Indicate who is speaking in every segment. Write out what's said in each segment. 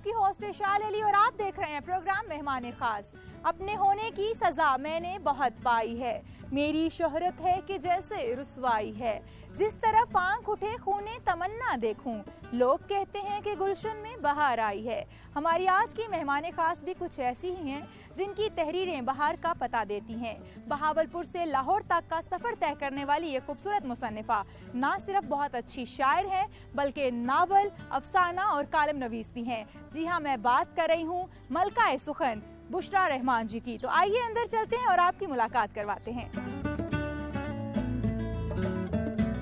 Speaker 1: आपकी होस्ट है शाल अली और आप देख रहे हैं प्रोग्राम मेहमान खास। अपने होने की सजा मैंने बहुत पाई है, मेरी शोहरत है कि जैसे रुसवाई है, जिस तरफ आंख उठे खूने तमन्ना देखूं, लोग कहते हैं कि गुलशन में बहार आई है। हमारी आज की मेहमान खास भी कुछ ऐसी ही हैं जिनकी तहरीरें बहार का पता देती हैं। बहावलपुर से लाहौर तक का सफर तय करने वाली ये खूबसूरत मुसन्निफा ना सिर्फ बहुत अच्छी शायर है बल्कि नावल, अफसाना और कालम नवीस भी हैं। जी हाँ, मैं बात कर रही हूँ मलका सुखन बुशरा रहमान जी की। तो आइए अंदर चलते हैं और आपकी मुलाकात करवाते हैं।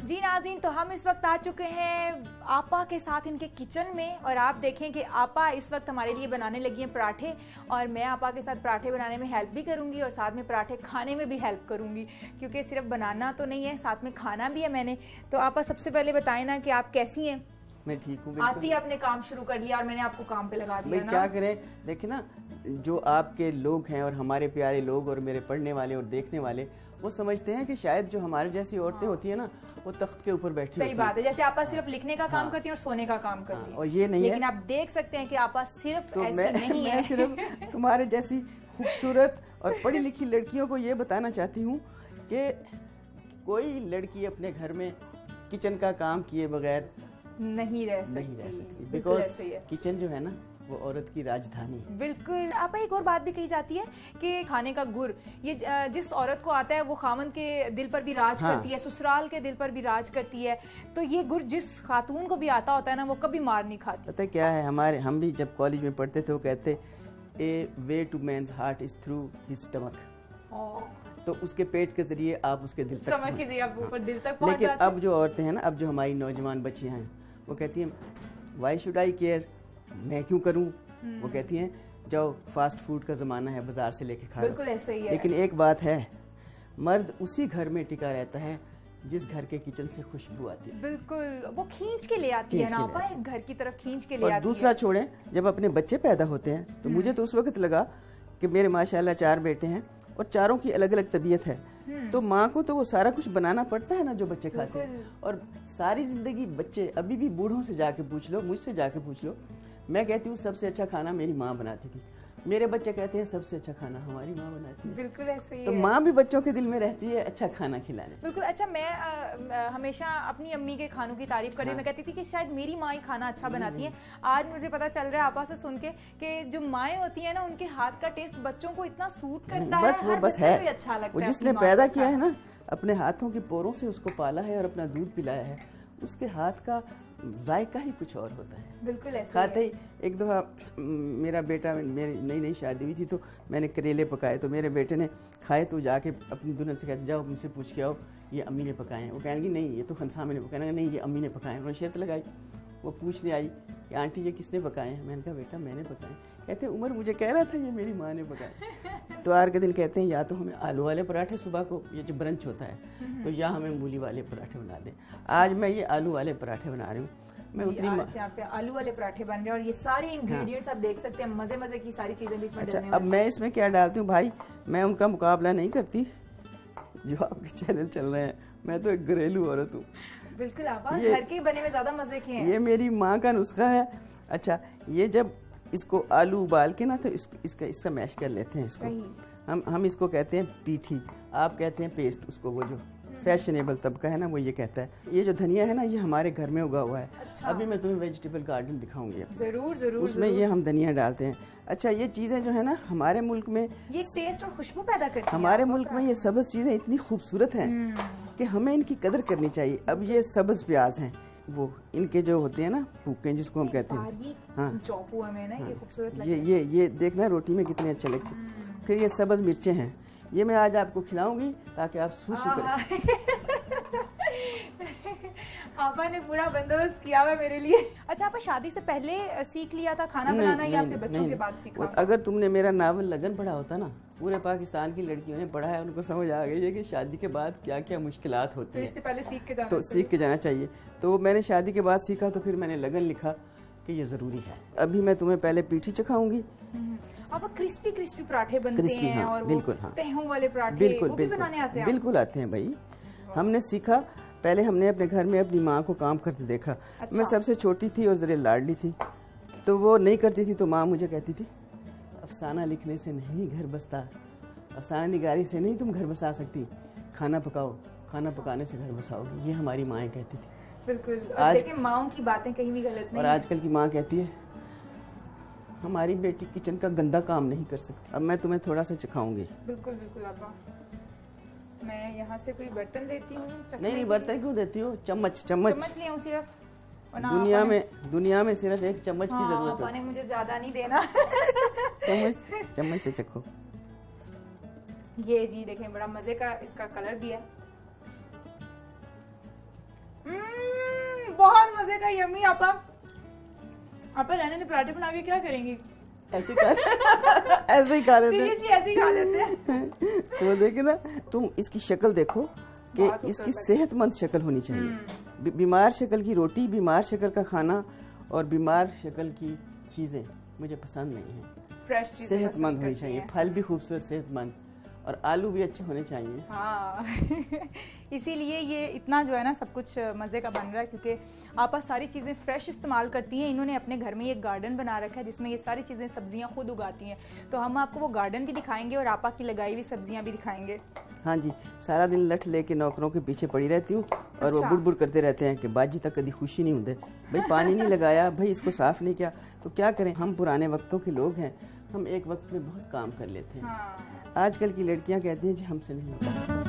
Speaker 1: जी नाज़रीन, तो हम इस वक्त आ चुके हैं आपा के साथ इनके किचन में और आप देखें कि आपा इस वक्त हमारे लिए बनाने लगी हैं पराठे और मैं आपा के साथ पराठे बनाने में हेल्प भी करूंगी और साथ में पराठे खाने में भी हेल्प करूंगी, क्योंकि सिर्फ बनाना तो नहीं है, साथ में खाना भी है मैंने। तो आपा सबसे पहले बताएं ना कि आप कैसी हैं?
Speaker 2: मैं ठीक हूँ।
Speaker 1: आती ही आपने काम शुरू कर लिया और मैंने आपको काम पे लगा दिया ना।
Speaker 2: क्या करें, देखिए ना, जो आपके लोग हैं और हमारे प्यारे लोग और मेरे पढ़ने वाले और देखने वाले, वो समझते हैं कि शायद जो हमारे जैसी औरतें होती है ना, वो तख्त के ऊपर बैठी
Speaker 1: सही बात है। जैसे आपा सिर्फ लिखने का काम करती हैं और सोने का काम करती हैं,
Speaker 2: और ये नहीं
Speaker 1: लेकिन आप देख सकते हैं कि आपा सिर्फ
Speaker 2: तो
Speaker 1: ऐसी नहीं
Speaker 2: मैं
Speaker 1: है।
Speaker 2: सिर्फ तुम्हारे जैसी खूबसूरत और पढ़ी लिखी लड़कियों को ये बताना चाहती हूँ कि कोई लड़की अपने घर में किचन का काम किए बगैर
Speaker 1: नहीं रह सकती,
Speaker 2: बिकॉज किचन जो है ना, वो औरत की राजधानी है।
Speaker 1: बिल्कुल। आप एक और बात भी कही जाती है कि खाने का गुर, ये जिस औरत को आता है वो खामन के दिल पर भी राज करती है, ससुराल के दिल पर भी राज करती है। तो ये गुर जिस खातून को भी आता होता है ना, वो कभी मार नहीं खाती।
Speaker 2: पता है क्या है, हम भी जब कॉलेज में पढ़ते थे वो कहते a way to man's heart is through his stomach. तो उसके पेट के जरिए आप उसके दिल तक
Speaker 1: समझ कीजिए, आप ऊपर दिल तक पहुंच
Speaker 2: लेकिन
Speaker 1: जाते
Speaker 2: अब जो औरतें हैं ना, अब जो हमारी नौजवान बच्चियां हैं, वो कहती हैं वाई शुड आई केयर, मैं क्यों करूं। वो कहती हैं जाओ, फास्ट फूड का जमाना है, बाजार से लेके खा लो।
Speaker 1: बिल्कुल ऐसे ही है।
Speaker 2: लेकिन एक बात है, मर्द उसी घर में टिका रहता है जिस घर के किचन से खुशबू आती है।
Speaker 1: बिल्कुल, वो खींच के ले आती है ना आपा, एक घर की तरफ खींच के ले
Speaker 2: और
Speaker 1: आती है।
Speaker 2: दूसरा छोड़ें, जब अपने बच्चे पैदा होते हैं तो मुझे तो उस वक्त लगा कि मेरे माशाल्लाह 4 बेटे हैं और चारों की अलग अलग तबीयत है, तो माँ को तो वो सारा कुछ बनाना पड़ता है ना जो बच्चे खाते हैं। और सारी जिंदगी बच्चे, अभी भी बूढ़ों से जाके पूछ लो, मुझसे जाके पूछ लो, मैं कहती हूँ सबसे अच्छा खाना मेरी माँ बनाती थी। मेरे बच्चे कहते हैं सबसे अच्छा खाना हमारी माँ बनाती है।
Speaker 1: बिल्कुल ऐसे ही
Speaker 2: तो
Speaker 1: है।
Speaker 2: माँ भी बच्चों के दिल में रहती है अच्छा खाना खिलाने।
Speaker 1: बिल्कुल। अच्छा, मैं हमेशा अपनी अम्मी के खानों की तारीफ करती मैं कहती थी कि शायद मेरी माँ ही खाना अच्छा बनाती है। आज मुझे पता चल रहा है आपा से सुन के कि जो माएँ होती हैं ना, उनके हाथ का टेस्ट बच्चों को इतना सूट करता है,
Speaker 2: बस वो
Speaker 1: हर
Speaker 2: बस
Speaker 1: बच्चे
Speaker 2: है,
Speaker 1: को अच्छा लगता
Speaker 2: वो
Speaker 1: है।
Speaker 2: जिसने पैदा किया है ना, अपने हाथों के पोरों से उसको पाला है और अपना दूध पिलाया है, उसके हाथ का जायका ही कुछ और होता है।
Speaker 1: बिल्कुल ऐसे
Speaker 2: खाते ही एक दफ़ा मेरा बेटा, मेरी नई नई शादी हुई थी तो मैंने करेले पकाए, तो मेरे बेटे ने खाए तो जाके अपनी दुल्हन से कहते जाओ मुझसे पूछ के आओ ये अम्मी ने पकाए हैं। वो कहने की नहीं ये तो खनसामे ने पकाए, नहीं ये अम्मी ने पकाए हैं। उन्होंने शर्त लगाई, वो पूछने आई कि आंटी ये किसने पकाए हैं। मैंने कहा बेटा मैंने पकाए। कहते उमर मुझे कह रहा था ये मेरी माँ ने पकाए। तो आर के दिन कहते हैं या तो हमें आलू वाले पराठे सुबह को, ये जो ब्रंच होता है, तो या हमें मूली वाले पराठे बना दें। आज मैं ये आलू वाले पराठे बना रही हूँ। मैं उतनी
Speaker 1: यहाँ पे आलू वाले पराठे बन रहे हैं और ये सारे इंग्रेडिएंट्स आप देख सकते हैं, मजे मजे की सारी चीजें बीच में
Speaker 2: अच्छा,
Speaker 1: डलने
Speaker 2: अब मैं इसमें क्या डालती हूँ भाई, मैं उनका मुकाबला नहीं करती जो आपके चैनल चल रहे हैं, मैं तो एक घरेलू औरत हूँ।
Speaker 1: बिल्कुल आपा, घर के बने में ज्यादा मजे के हैं।
Speaker 2: ये मेरी माँ का नुस्खा है। अच्छा, ये जब इसको आलू उबाल के ना, तो इसका मैश कर लेते हैं इसको। हम इसको कहते हैं पीठी, आप कहते हैं पेस्ट उसको। वो जो फैशनेबल तबका है ना, वो ये कहता है। ये जो धनिया है ना, ये हमारे घर में उगा हुआ है।
Speaker 1: अच्छा।
Speaker 2: अभी मैं तुम्हें वेजिटेबल गार्डन दिखाऊंगी।
Speaker 1: जरूर जरूर।
Speaker 2: उसमें ये हम धनिया डालते हैं। अच्छा, ये चीजें जो है ना, हमारे मुल्क में
Speaker 1: ये टेस्ट और खुशबू पैदा करती हैं।
Speaker 2: हमारे मुल्क में ये सब्ज चीजें इतनी खूबसूरत हैं कि हमें इनकी कदर करनी चाहिए। अब ये सब्ज प्याज हैं, वो इनके जो होते हैं ना भूखे, जिसको हम कहते हैं,
Speaker 1: हाँ, चौपू हमें ना ये खूबसूरत लगता
Speaker 2: है। ये देखना रोटी में कितने अच्छे लगते हैं। फिर ये सब्ज मिर्चें हैं, ये मैं आज आपको खिलाऊंगी ताकि आप सूसू करें।
Speaker 1: आपा ने पूरा बंदोबस्त किया हुआ मेरे लिए। अच्छा, आपा शादी से पहले सीख लिया था खाना बनाना या फिर बच्चों के बाद सीखा?
Speaker 2: अगर तुमने मेरा नावल लगन पढ़ा होता ना, पूरे पाकिस्तान की लड़कियों ने पढ़ा है, उनको समझ आ गई है कि शादी के बाद क्या क्या मुश्किलात होती
Speaker 1: हैं। तो इससे पहले सीख के
Speaker 2: जाना चाहिए। तो मैंने शादी के बाद सीखा, तो फिर मैंने लगन लिखा कि ये जरूरी है। अभी मैं तुम्हें पहले पीठी चखाऊंगी।
Speaker 1: अब क्रिस्पी क्रिस्पी पराठे बनते हैं।
Speaker 2: हाँ,
Speaker 1: और
Speaker 2: बिल्कुल,
Speaker 1: हाँ, तहों वाले पराठे वो भी बनाने आते हैं?
Speaker 2: बिल्कुल आते हैं भाई। हमने सीखा, पहले हमने अपने घर में अपनी माँ को काम करते देखा। मैं सबसे छोटी थी और जरा लाडली थी, तो वो नहीं करती थी तो माँ मुझे कहती थी, अफसाना लिखने से नहीं घर बसता, अफसाना निगारी से नहीं तुम घर बसा सकती, खाना पकाओ, खाना पकाने से घर बसाओगी। ये हमारी माएँ कहती थी।
Speaker 1: बिल्कुल।
Speaker 2: आज
Speaker 1: देखिए माँओं की बातें कहीं भी गलत नहीं।
Speaker 2: और आजकल की माँ कहती है हमारी बेटी किचन का गंदा काम नहीं कर सकती। अब मैं तुम्हें थोड़ा सा चखाऊंगी।
Speaker 1: बिल्कुल बिल्कुल अब्बा। मैं यहाँ से कोई बर्तन लेती हूँ।
Speaker 2: नहीं बर्तन क्यों देती हो, चम्मच चम्मच
Speaker 1: चम्मच ले आऊँ सिर्फ।
Speaker 2: दुनिया में सिर्फ एक चम्मच की जरूरत है।
Speaker 1: मुझे ज्यादा नहीं देना।
Speaker 2: चम्मच से चखो।
Speaker 1: ये जी देखें बड़ा मजे का इसका कलर भी है। बहुत मजे का यम्मी। आपा रहने दे, पराठे बना के क्या करेंगी?
Speaker 2: ऐसे ही खा लेते हैं।
Speaker 1: ऐसे ही खा लेते हैं।
Speaker 2: वो देखे ना तुम, इसकी शक्ल देखो कि इसकी सेहतमंद शक्ल होनी चाहिए। बीमार शक्ल की रोटी, बीमार शक्ल का खाना और बीमार शक्ल की चीजें मुझे पसंद नहीं है।
Speaker 1: फ्रेश चीजें
Speaker 2: सेहतमंद होनी चाहिए, फल भी खूबसूरत सेहतमंद और आलू भी अच्छे होने चाहिए।
Speaker 1: हाँ इसीलिए ये इतना जो है ना सब कुछ मज़े का बन रहा है, क्योंकि आपा सारी चीज़ें फ्रेश इस्तेमाल करती हैं। इन्होंने अपने घर में एक गार्डन बना रखा है जिसमें ये सारी चीज़ें सब्जियां खुद उगाती हैं। तो हम आपको वो गार्डन भी दिखाएंगे और आपा की लगाई हुई सब्जियां भी दिखाएंगे।
Speaker 2: हाँ जी, सारा दिन लठ लेके नौकरों के पीछे पड़ी रहती हूँ और
Speaker 1: अच्छा।
Speaker 2: वो बुड़ करते रहते हैं कि बाजी तक कभी खुशी नहीं होते, भाई पानी नहीं लगाया, भाई इसको साफ नहीं किया। तो क्या करें, हम पुराने वक्तों के लोग हैं, हम एक वक्त में बहुत काम कर लेते हैं।
Speaker 1: हाँ।
Speaker 2: आजकल की लड़कियां कहती हैं जी हमसे नहीं होता।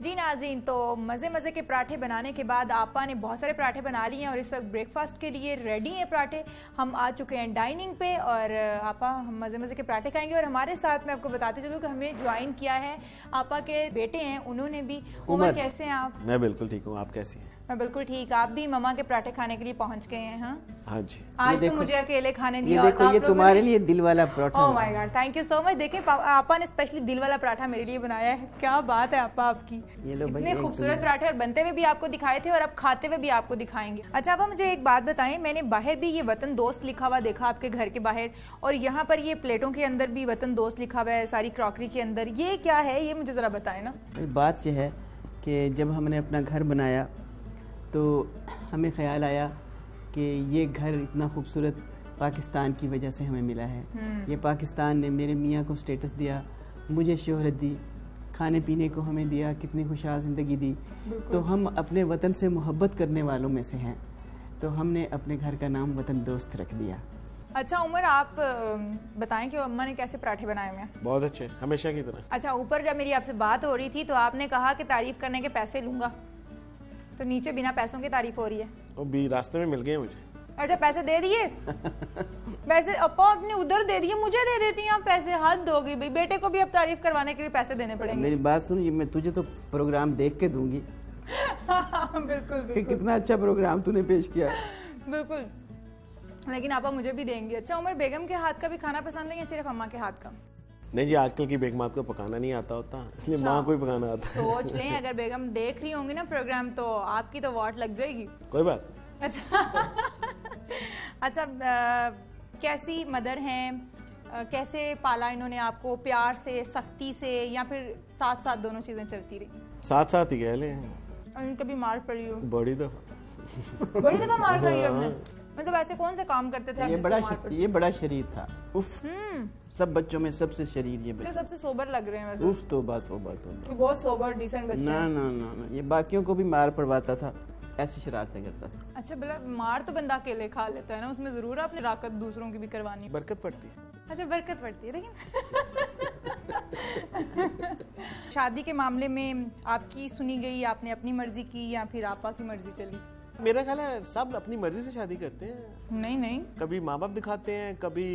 Speaker 1: जी नाज़रीन, तो मज़े के पराठे बनाने के बाद आपा ने बहुत सारे पराठे बना लिए हैं और इस वक्त ब्रेकफास्ट के लिए रेडी हैं पराठे। हम आ चुके हैं डाइनिंग पे और आपा हम मज़े के पराठे खाएंगे। और हमारे साथ मैं आपको बताती चलूँ कि हमें ज्वाइन किया है आपा के बेटे हैं, उन्होंने भी। उमर कैसे हैं आप?
Speaker 3: मैं बिल्कुल ठीक हूँ, आप कैसी हैं?
Speaker 1: मैं बिल्कुल ठीक। आप भी मम्मा के पराठे खाने के लिए पहुंच गए हैं?
Speaker 3: हाँ जी।
Speaker 1: आज तो मुझे अकेले खाने
Speaker 2: ये
Speaker 1: दिया।
Speaker 2: देखो, ये तुम्हारे लिए दिल वाला paratha.
Speaker 1: Oh my God, thank you so much. देखिए आपा ने स्पेशली दिल वाला पराठा मेरे लिए बनाया है। क्या बात है आपा आपकी।
Speaker 2: ये लो भाई,
Speaker 1: इतने खूबसूरत पराठे और बनते हुए भी आपको दिखाए थे और अब खाते हुए भी आपको दिखाएंगे। अच्छा आपा मुझे एक बात बताएं, मैंने बाहर भी ये वतन दोस्त लिखा हुआ देखा आपके घर के बाहर, और यहाँ पर ये प्लेटों के अंदर भी वतन दोस्त लिखा हुआ है, सारी क्रॉकरी के अंदर। ये क्या है, ये मुझे जरा बताएं ना।
Speaker 2: बात यह है कि जब हमने अपना घर बनाया तो हमें ख्याल आया कि ये घर इतना खूबसूरत पाकिस्तान की वजह से हमें मिला है। ये पाकिस्तान ने मेरे मियाँ को स्टेटस दिया, मुझे शोहरत दी, खाने पीने को हमें दिया, कितनी खुशहाल ज़िंदगी दी। तो हम अपने वतन से मोहब्बत करने वालों में से हैं, तो हमने अपने घर का नाम वतन दोस्त रख दिया।
Speaker 1: अच्छा उमर, आप बताएं कि अम्मा ने कैसे पराठे बनाए हुए हैं?
Speaker 3: बहुत अच्छे, हमेशा की तरह।
Speaker 1: अच्छा, ऊपर जब मेरी आपसे बात हो रही थी तो आपने कहा कि तारीफ करने के पैसे लूंगा, तो नीचे बिना पैसों की तारीफ हो रही है।
Speaker 3: वो भी रास्ते में मिल गए मुझे।
Speaker 1: अच्छा, पैसे दे दिए? पैसे अपा आपने उधर दे दिए, मुझे दे देती हैं आप पैसे? हद हो गई भाई, बेटे को भी अब तारीफ करवाने के लिए पैसे देने पड़ेंगे।
Speaker 2: मेरी बात सुन, ये मैं तुझे तो प्रोग्राम देख के दूंगी।
Speaker 1: बिल्कुल
Speaker 2: कि कितना अच्छा प्रोग्राम तूने पेश किया।
Speaker 1: बिल्कुल, लेकिन आपा मुझे भी देंगे। अच्छा उमर, बेगम के हाथ का भी खाना पसंद है या सिर्फ अम्मा के हाथ का?
Speaker 3: नहीं जी, आजकल की बेगमात को पकाना नहीं आता होता, इसलिए माँ को ही पकाना आता है।
Speaker 1: सोच लें, अगर बेगम देख रही होंगी ना प्रोग्राम तो आपकी तो वाट लग जाएगी।
Speaker 3: कोई बात।
Speaker 1: अच्छा अच्छा, कैसी मदर हैं, कैसे पाला इन्होंने आपको? प्यार से, सख्ती से, या फिर साथ साथ दोनों चीजें चलती रही?
Speaker 3: साथ साथ ही कह ले।
Speaker 1: कभी मार पड़ी हो?
Speaker 3: बड़ी दफा।
Speaker 1: बड़ी दफा मार पड़ी है आपने? मतलब ऐसे कौन से काम करते थे?
Speaker 2: ये बड़ा शरीर था। उफ, सब बच्चों में सबसे शरीर ये बच्चा।
Speaker 1: सबसे सोबर लग रहे हैं वैसे।
Speaker 2: उफ, तोबा तोबा तोबा।
Speaker 1: बहुत सोबर डिसेंट बच्चा।
Speaker 2: ना ना ना ना, ये बाकियों को भी मार पड़वाता था, ऐसी शरारतें करता था।
Speaker 1: अच्छा, भला मार तो बंदा अकेले खा लेता है ना, उसमें जरूर आपने राकत दूसरों की भी करवानी।
Speaker 3: बरकत पड़ती है।
Speaker 1: अच्छा, बरकत पड़ती है। लेकिन शादी के मामले में आपकी सुनी गई, आपने अपनी मर्जी की या फिर आपा की मर्जी चली?
Speaker 3: मेरा ख्याल है सब अपनी मर्जी से शादी करते हैं।
Speaker 1: नहीं,
Speaker 3: कभी माँ बाप दिखाते हैं, कभी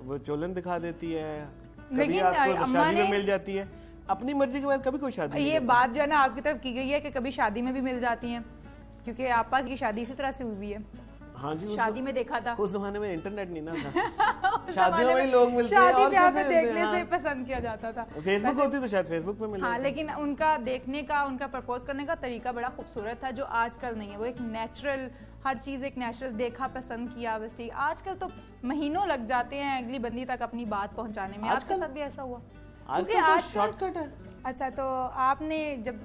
Speaker 3: वो चोलन दिखा देती है, कभी
Speaker 1: लेकिन
Speaker 3: आपको शादी में मिल जाती है। अपनी मर्जी के बाद कभी कोई शादी नहीं
Speaker 1: ये बात जो है ना आपकी तरफ की गई है कि कभी शादी में भी मिल जाती हैं, क्योंकि आपा की शादी इसी तरह से हुई है।
Speaker 3: हाँ जी,
Speaker 1: शादी में देखा था।
Speaker 3: उस जमाने में इंटरनेट नहीं ना था। शादियों में लोग मिलते हैं
Speaker 1: शादी
Speaker 3: और
Speaker 1: ब्याह
Speaker 3: कैसे
Speaker 1: में
Speaker 3: मिलते
Speaker 1: देखने
Speaker 3: हैं?
Speaker 1: से ही पसंद किया जाता था।
Speaker 3: फेसबुक होती तो शायद फेसबुक पे मिले।
Speaker 1: हाँ, लेकिन उनका देखने का, उनका प्रपोज करने का तरीका बड़ा खूबसूरत था, जो आजकल नहीं है। वो एक नेचुरल, हर चीज एक नेचुरल, देखा, पसंद किया, बस ठीक। आजकल तो महीनों लग जाते हैं अगली बंदी तक अपनी बात पहुंचाने में। आपके साथ भी ऐसा हुआ?
Speaker 3: आजकल तो शॉर्टकट है।
Speaker 1: अच्छा, तो आपने जब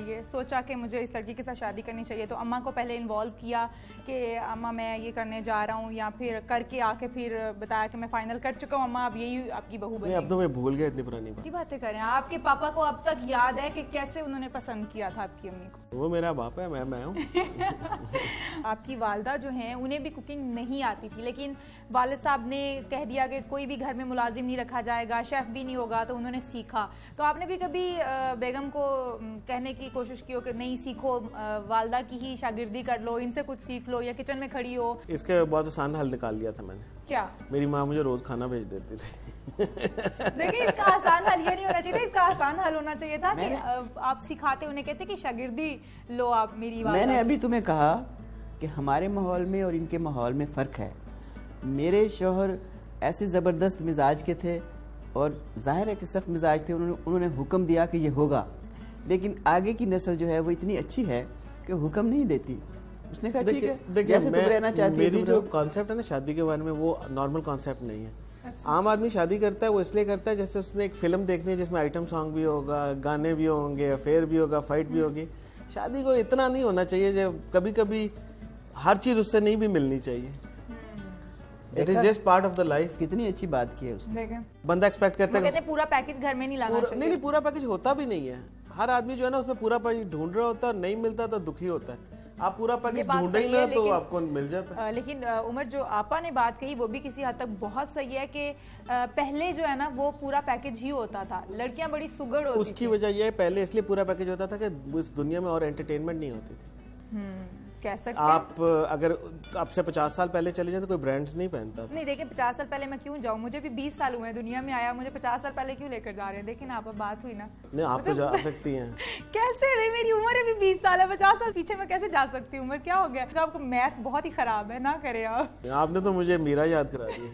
Speaker 1: ये सोचा कि मुझे इस लड़की के साथ शादी करनी चाहिए तो अम्मा को पहले इन्वॉल्व किया कि अम्मा मैं ये करने जा रहा हूँ, या फिर करके आके फिर बताया कि मैं फाइनल कर चुका हूँ अम्मा, अब यही आपकी बहू
Speaker 3: नहीं,
Speaker 1: बनेगी?
Speaker 3: अब तो मैं भूल गया इतनी पुरानी बात।
Speaker 1: की बातें करें, आपके पापा को अब तक याद है कि कैसे उन्होंने पसंद किया था आपकी अम्मी को?
Speaker 3: वो मेरा बाप है, मैं हूँ।
Speaker 1: आपकी वालदा जो हैं उन्हें भी कुकिंग नहीं आती थी, लेकिन वालिद साहब ने कह दिया कि कोई भी घर में मुलाजिम नहीं रखा जाएगा, शेफ भी नहीं होगा, तो उन्होंने सीखा। तो आपने भी कभी बेगम को कहने की कोशिश की हो कि नहीं सीखो, वालदा की ही शागिर्दी कर लो, इनसे कुछ सीख लो, या किचन में खड़ी हो?
Speaker 3: इसके बहुत आसान हल निकाल लिया था मैंने।
Speaker 1: क्या?
Speaker 3: मेरी माँ मुझे रोज खाना भेज देती थी।
Speaker 1: देखिए, इसका आसान हल ये नहीं होना चाहिए था, इसका आसान हल होना चाहिए था कि आप सिखाते, उन्हें कहते कि शागिर्दी लो आप मेरी वालदा।
Speaker 2: मैंने अभी तुम्हें कहा कि हमारे माहौल में और इनके माहौल में फ़र्क है। मेरे शौहर ऐसे ज़बरदस्त मिजाज के थे और जाहिर है कि सख्त मिजाज थे, उन्होंने हुक्म दिया कि ये होगा, लेकिन आगे की नस्ल जो है वो इतनी अच्छी है कि हुक्म नहीं देती। उसने कहा ठीक है, जैसे तुम रहना चाहती हो।
Speaker 3: मेरी जो कॉन्सेप्ट है ना शादी के बारे में, वो नॉर्मल कॉन्सेप्ट नहीं है। आम आदमी शादी करता है वो इसलिए करता है जैसे उसने एक फिल्म देखनी है जिसमें आइटम सॉन्ग भी होगा, गाने भी होंगे, अफेयर भी होगा, फाइट भी होगी। शादी को इतना नहीं होना चाहिए, जब कभी कभी हर चीज उससे नहीं भी मिलनी चाहिए। It is just part of the life.
Speaker 2: कितनी अच्छी बात की है उसने।
Speaker 1: देखें,
Speaker 3: बंदा एक्सपेक्ट करता है
Speaker 1: कहते हैं पूरा पैकेज घर में नहीं लाना चाहिए।
Speaker 3: नहीं, पूरा पैकेज होता भी नहीं है। हर आदमी जो है ना उसमें पूरा पैकेज ढूंढ रहा होता है, नहीं मिलता तो दुखी होता है। आप पूरा पैकेज ढूंढे ही ना तो आपको मिल जाता है।
Speaker 1: लेकिन उमर, जो आपा ने बात कही वो भी किसी हद तक बहुत सही है कि पहले जो है ना वो पूरा पैकेज ही होता था, लड़कियां बड़ी सुगड़ होती
Speaker 3: उसकी वजह यह है, पहले इसलिए पूरा पैकेज होता था कि इस दुनिया में और एंटरटेनमेंट नहीं होती थी।
Speaker 1: कह सकते
Speaker 3: आप अगर आपसे 50 साल पहले चले जाए तो कोई ब्रांड्स नहीं पहनता था।
Speaker 1: नहीं, देखिए 50 साल पहले मैं क्यों जाऊं, मुझे भी 20 साल हुए हैं दुनिया में आया, मुझे 50 साल पहले क्यों लेकर जा रहे हैं? देखिए ना, आप बात हुई ना।
Speaker 3: नहीं, आप तो जा सकती हैं।
Speaker 1: कैसे भाई, मेरी उम्र भी 20 साल है, 50 साल पीछे मैं कैसे जा सकती हूँ? उम्र क्या हो गया? आपको मैथ बहुत ही खराब है, ना करे आप।
Speaker 3: आपने तो मुझे मीरा याद करा दी।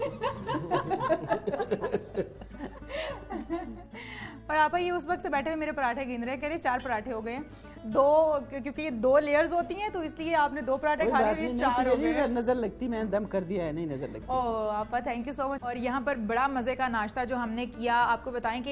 Speaker 1: और आप ये उस वक्त से बैठे हुए मेरे पराठे गिन रहे हैं, कह रहे 4 पराठे हो गए, 2, क्योंकि ये 2 लेयर्स होती हैं तो इसलिए आपने 2 पराठे खा लिए, 4 हो गए।
Speaker 2: नजर लगती, मैंने दम कर दिया है, नहीं नजर लगती।
Speaker 1: ओह आपा, थैंक यू सो मच। और यहाँ पर बड़ा मज़े का नाश्ता जो हमने किया, आपको बताएं कि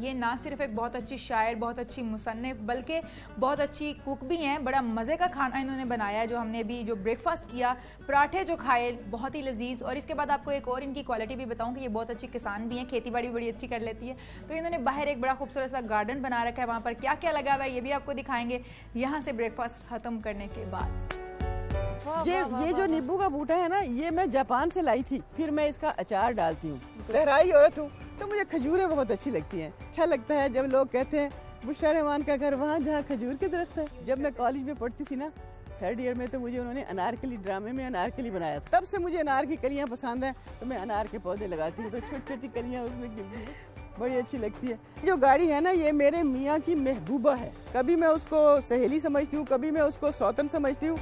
Speaker 1: ये ना सिर्फ एक बहुत अच्छी शायर, बहुत अच्छी मुसन्निफ, बल्कि बहुत अच्छी कुक भी हैं। बड़ा मज़े का खाना इन्होंने बनाया, जो हमने भी जो ब्रेकफास्ट किया, पराठे जो खाए बहुत ही लजीज। और इसके बाद आपको एक और इनकी क्वालिटी भी बताऊँ कि ये बहुत अच्छी किसान भी हैं, खेती बाड़ी भी बड़ी अच्छी कर लेती है। तो इन्होंने बाहर एक बड़ा खूबसूरत सा गार्डन बना रखा है, वहाँ पर क्या क्या लगा हुआ है ये भी आपको दिखाएंगे यहाँ से ब्रेकफास्ट खत्म करने के बाद।
Speaker 2: ये जो नींबू का बूटा है ना, ये मैं जापान से लाई थी, फिर मैं इसका अचार डालती हूँ। सहराई औरत हूँ तो मुझे खजूरें बहुत अच्छी लगती हैं। अच्छा लगता है जब लोग कहते हैं बुशरा रहमान का घर वहाँ जहाँ खजूर के दरख्त है। जब मैं कॉलेज में पढ़ती थी ना, 3rd ईयर में, तो मुझे उन्होंने अनारकली ड्रामे में अनारकली बनाया। तब से मुझे अनार की कलियाँ पसंद हैं, तो मैं अनार के पौधे लगाती हूँ, तो छोटी छोटी कलियाँ उसमें गिरती हैं, बड़ी अच्छी लगती है। जो गाड़ी है ना, ये मेरे मियाँ की महबूबा है। कभी मैं उसको सहेली समझती हूँ, कभी मैं उसको सौतन समझती हूँ।